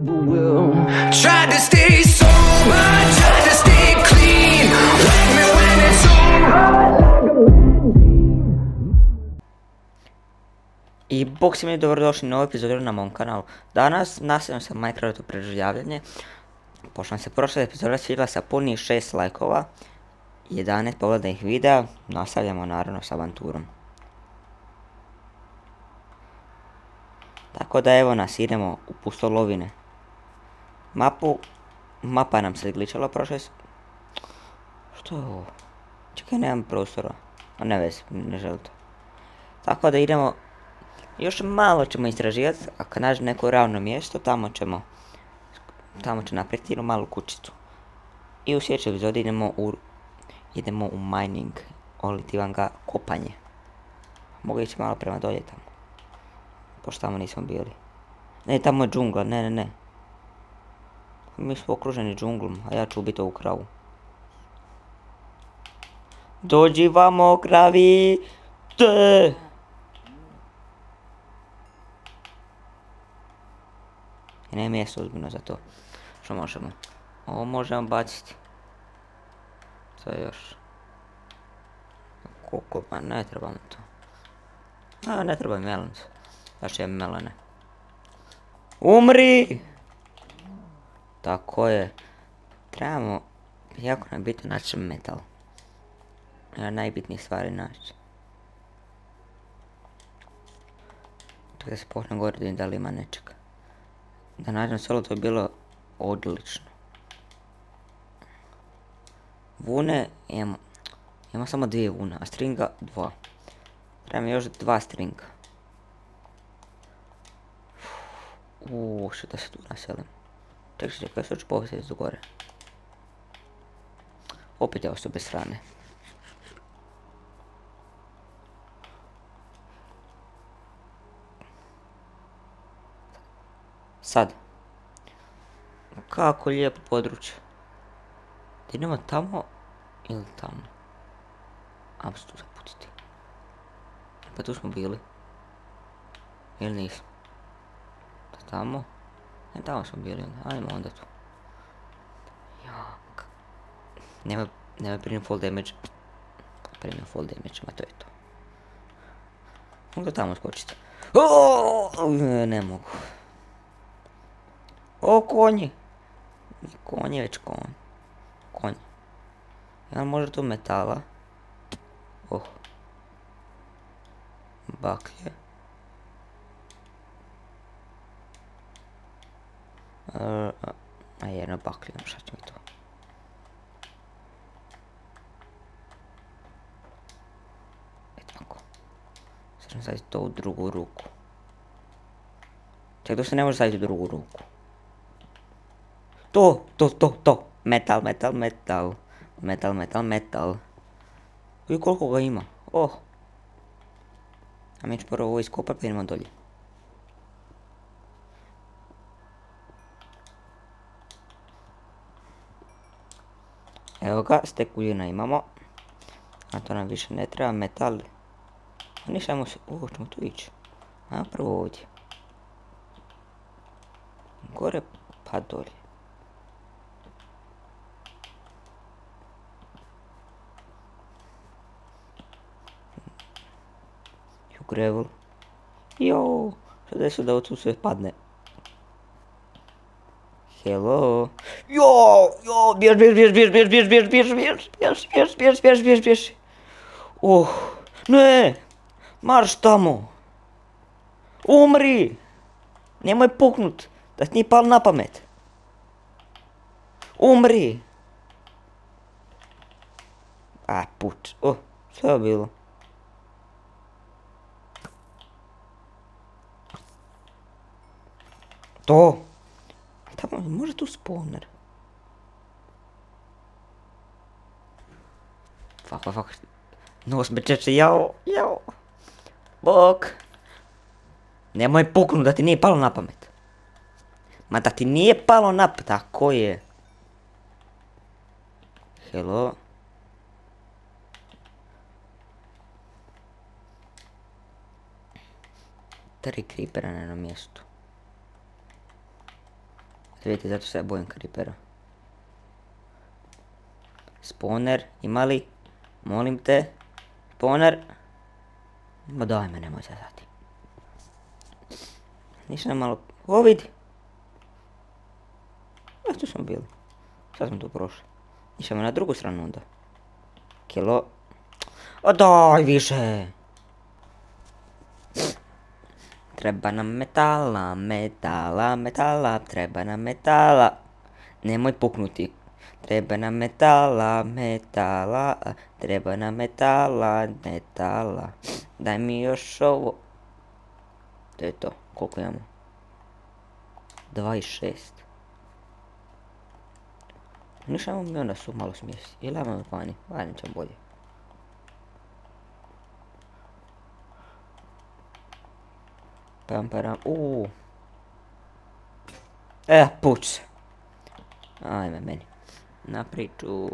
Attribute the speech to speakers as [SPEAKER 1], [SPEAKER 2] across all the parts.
[SPEAKER 1] Tried to stay sober, tried to stay clean. Wake me when it's over. I bok si mi dobrodošli na novu epizodu na mom kanalu. Danas nastavljam sa Minecraftu preživljavanje. Pošto nam se prošla epizoda svidjela sa punih 6 lajkova, 11 pogledanih videa, nastavljamo naravno s avanturom. Tako da evo nas, idemo u pustolovine. Mapa nam se glitchala prošle. Što je ovo? Čekaj, nemam prostora. A ne vezi, ne želim to. Tako da idemo, još malo ćemo istraživati, a kad nađemo neko ravno mjesto, tamo ćemo napraviti jednu malu kućicu. I u sljedećoj epizodi idemo u mining, oliti vam ga kopanje. Mogu ići malo prema dolje tamo. Pošto tamo nismo bili. Ne, tamo je džungla, ne. Mi smo okruženi džunglom, a ja ću ubiti ovu kravu. Dođi vamo, kravi! Te! I ne mjesto ozbiljno za to. Što možemo? Ovo možemo baciti. Što je još? Koliko? Pa ne trebamo to. A, ne treba melon. Znači je melone. Umri! Tako je. Trebamo, jako nam bitno naći metal. Jedna najbitnijih stvari naći. Tako da se počne govoriti da li ima nečega. Da nađem solo, to je bilo odlično. Vune imamo samo 2 vune, a stringa 2. Trebamo još 2 stringa. Što da se tu naselim. Čekaj, što ću povisiti do gore. Opet je ovo bez strane. Sad. Kako lijepo područje. Da idemo tamo ili tamo. Ajmo se tu zaputiti. Pa tu smo bili. Ili nismo. Tamo. Ne, tamo smo bili. Ajmo onda tu. Jak. Nema primim full damage. Primim full damage, ma to je to. Mogu tamo skočiti. Ne mogu. O, konji! Konji, već konji. Konji. Ima možda tu metala? Baklje. A jedna baklja, šta će mi to? Tako. Sad ćemo staviti to u drugu ruku. Ček, to se ne može staviti u drugu ruku. To. Metal. I koliko ga ima? A mi ću prvo ovo iskopati pa idemo dolje. Evo ga, stek uljena imamo. A to nam više ne treba, metal. A ništa, ajmo se, ćemo tu ići. Ajmo prvo ovdje. Gore pa dolje. Gravel. Jo, što desi da tu sve padne. Hello. Jo, bjež. Ne, marš tamo. Umri. Nemoj puknut, da ti nije palo na pamet. Umri. A, put. Sve je bilo. To! Tamo, može tu spawner. Fuck. Nos me čeče, jao. Bok. Nemoj puknut da ti nije palo na pamet. Ma da ti nije palo na pamet, tako je. Hello. Tri creepera na jednom mjestu. vidite, zato se ja bojim Creepera. Spawner, ima li? Molim te. Spawner. Ma daj me, nemoj zazati. Ništa nam malo... O, vidi! A, tu smo bili. Sad smo tu prošli. Išamo na drugu stranu onda. Kilo... O, daj više! Treba nam metala, metala, metala, treba nam metala. Nemoj puknuti. Treba nam metala, metala, treba nam metala, metala. Daj mi još ovo. To je to. Koliko imamo? 26. Ništa imamo mi onda su malo smijesi. Ili imamo vani? Vani će bolje. Pam param. Puć se. Ajme meni. Na priču.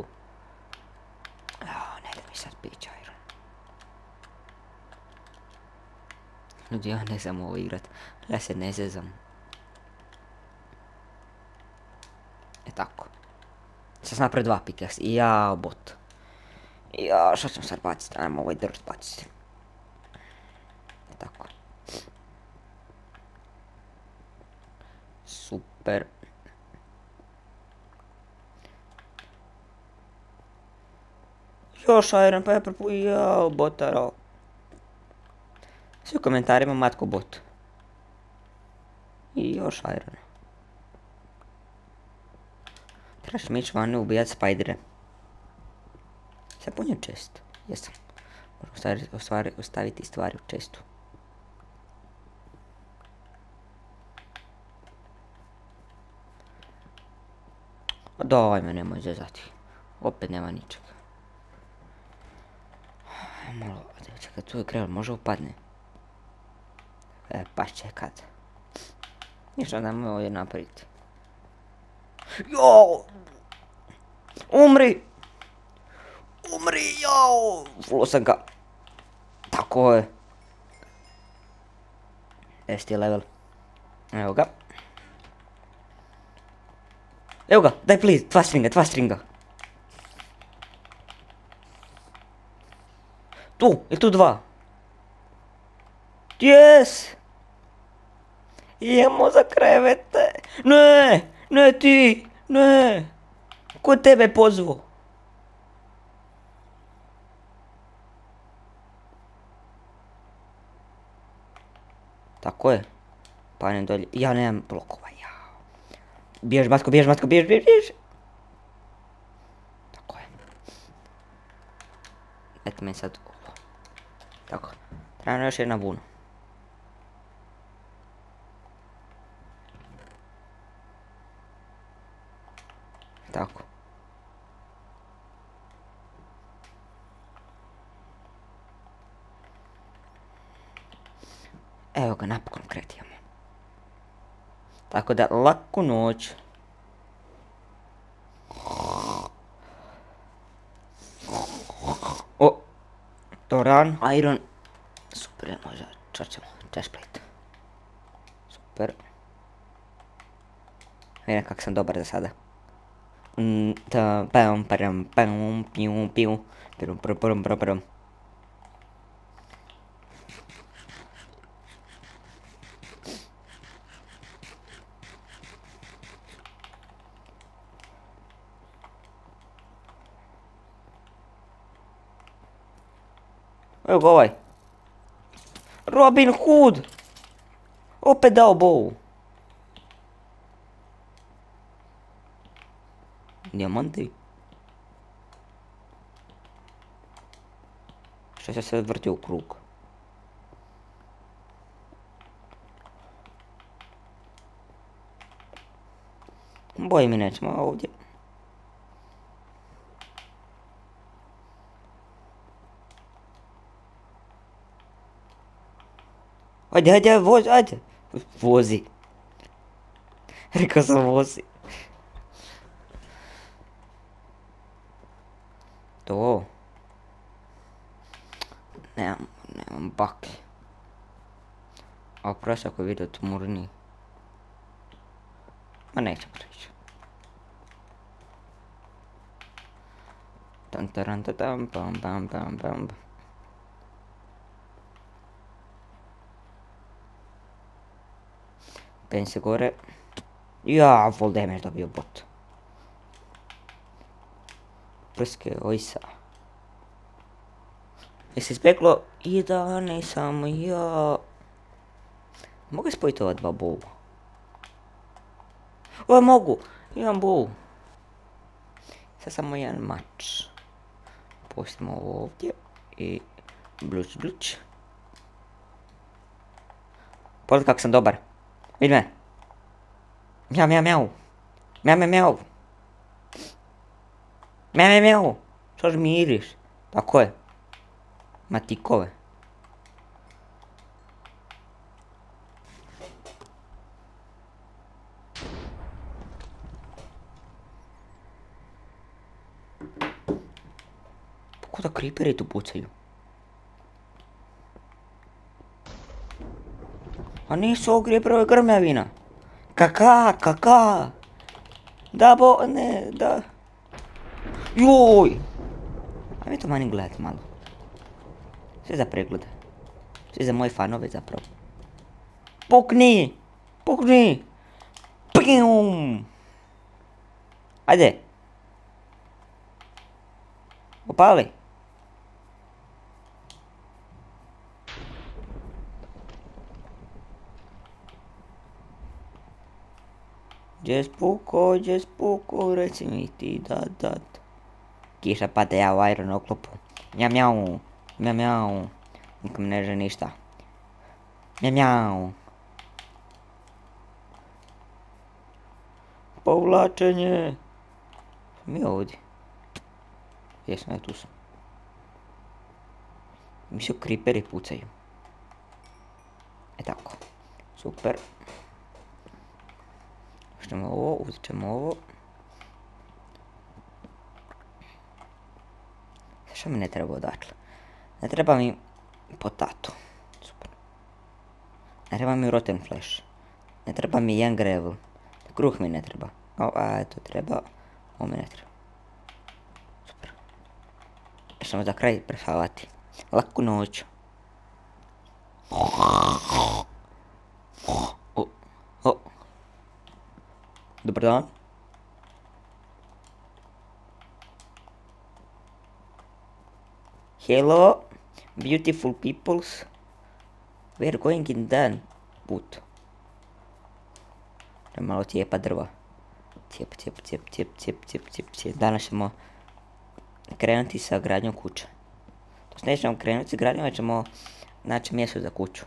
[SPEAKER 1] Ne da mi sad pić Iron. Ljudi, ja ne znam ovo igrat. Ja se ne zezam. Tako. Sad sam napravio 2 pickaxe. Jao, bot. Jao, što ćemo sad baciti? Ajmo ovaj drž baciti. Tako. Super. Još Iron, pa je jao, botaro. Svi u komentarima matko bot. I još Iron. Trebaš mi ići vani ubijat spajdere. Sad punio čest. Jesam. Možemo ostaviti stvari u čestu. Daj me, nemoj zezati. Opet nema ničega. Malo, čekaj, tu je krevel, može upadne. Pa čekaj. Ništa da mu ovdje napraviti. Jao! Umri! Umri, jao! Fulo sam ga. Tako je. 10 level. Evo ga. Evo ga, daj please, 2 stringa. Tu, je tu 2. Yes! Idemo za krevete. Ne, ne ti, ne. Ko tebe pozvao? Tako je. Panem dolje. Ja nemam blokova, jao. Bjež, matko, bjež. Tako je. Dajte meni sad ovo. Tako. Treba nam još jedna vuna. Tako. Evo ga, napokon kretijamo. Tako da, laku noć. O! Doran, Iron. Super, možda čačemo. Chestplate. Super. Vidim kak sam dobar za sada. Pium. Evo ga ovaj. Robin Hood! Opet dao bovu. Dijamanti. Što se sad vrti u krug. Boji mi nećemo ovdje. Ajde, vozi, ajde. Vozi. Rekao sam vozi. To. Nemam baklje. A prošao ako je vidio tmurni. Ma nećemo reći. Tan taran ta tam pam pam pam pam. Pen se gore. Ja, full damage dobio bot. Prske, ojsa. Jesi speklo? I da, ne samo ja. Mogu spojiti ova dva bow? O, mogu! Imam bow. Sad samo jedan mač. Pustimo ovo ovdje. I bluć bluć. Pogledaj kako sam dobar. Vidi me. Mjau, mjau, mjau. Mjau, mjau, mjau. Mjau, mjau, mjau. Što žmiriš? Tako je. Matikove. Kako da creeperi tu pucaju? A nisu ovo creeperove grmljavina. Kaka. Da ne, da. Joj. Ajme to mani gledat malo. Sve za preglede. Sve za moje fanove zapravo. Pukni! Pijum! Ajde. Upali. Gdje spuko, reci mi ti dat. Kiša pada, ja u iron oklopu. Mjau. Nikom ne želi ništa. Mjau. Povlačenje. Mi ovdje. Jesmo, ja tu sam. Mi su creeperi pucaju. E tako. Super. Uzet ćemo ovo. Što mi ne treba odatle? Ne treba mi potato. Super. Ne treba mi rotten flesh. Ne treba mi young gravel. Kruh mi ne treba. To treba. Ovo mi ne treba. Super. Još ćemo za kraj prespavati. Laku noć. Dobar dan. Hello, beautiful peoples. We are going in that put. Malo cijepa drva. Cijep. Danas ćemo krenuti sa gradnjom kuće. To s nećemo krenuti sa gradnjom, već ćemo naći mjesto za kuću.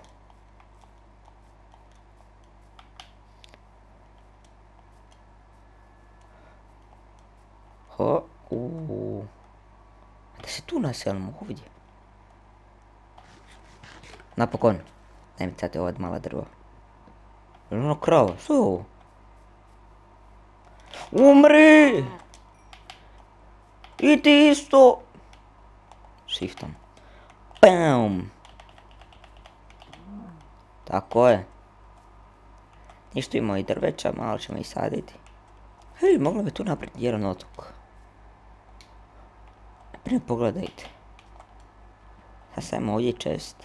[SPEAKER 1] Da se tu naselimo ovdje. Napokon. Daj mi sad ova mala drva. Ono krava, što je ovo? Umri! I ti isto! Shiftom. Bam! Tako je. Ništa imamo i drveća, malo ćemo ih saditi. Hej, mogla bi tu napraviti jedan otok. Naprijed pogledajte. Sad stavimo ovdje čest.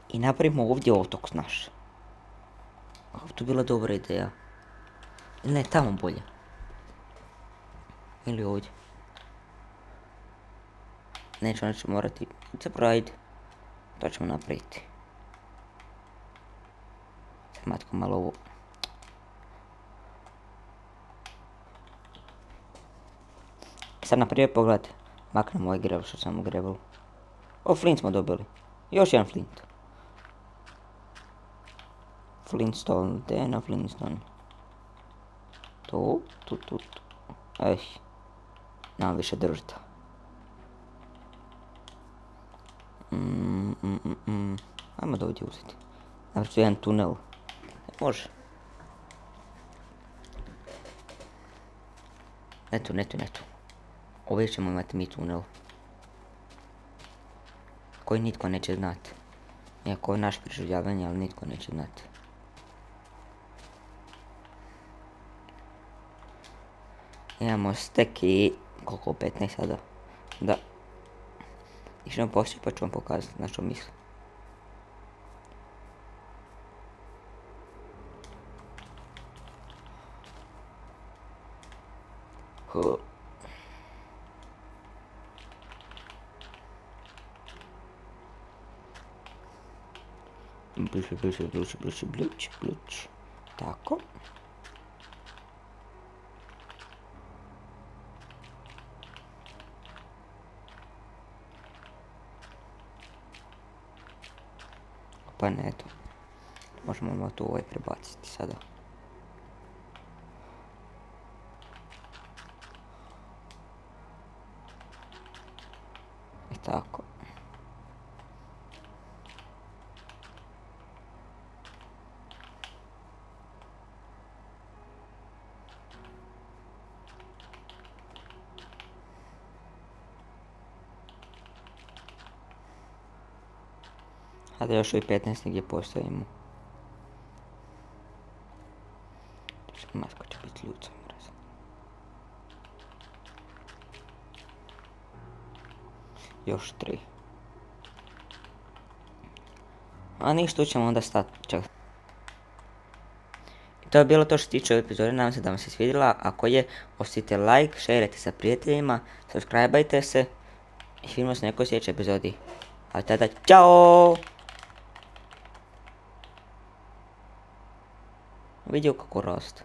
[SPEAKER 1] I napravimo ovdje otok naš. Kako bi to bila dobra ideja. Ili ne, tamo bolje. Ili ovdje. Nećemo morati. Zapravo ajde. To ćemo napraviti. Sad matko malo ovo. Sad naprijed pogledajte. Maknemo ovaj gravel što sam u gravelu. O, flint smo dobili. Još jedan flint. Flintstone, gdje je na flintstone? Tu. Nemam više drveta. Ajmo da ovdje uzeti. Napravit ću jedan tunel. Može. Ne tu. Ovdje ćemo imati mi tunel. Koji nitko neće znati. Iako je naš preživljavanje, ali nitko neće znati. Imamo stek i koliko 15 sada. Da. Išemo poslije pa ću vam pokazati na što mislim. Bluć. Tako. Pa ne, eto. Možemo tu ovaj prebaciti sada. I tako. A da još i 15 gdje postavimo. Maska će biti ljuca mraz. Još 3. A ništa, tu ćemo onda stati. Čak. I to je bilo to što se tiče ove epizode, nadam se da vam se svidjela. Ako je, ostavite like, šerajte sa prijateljima, subscribeajte se i vidimo se u nekoj sljedećoj epizodi. A tada, čao! Vidio kako raste.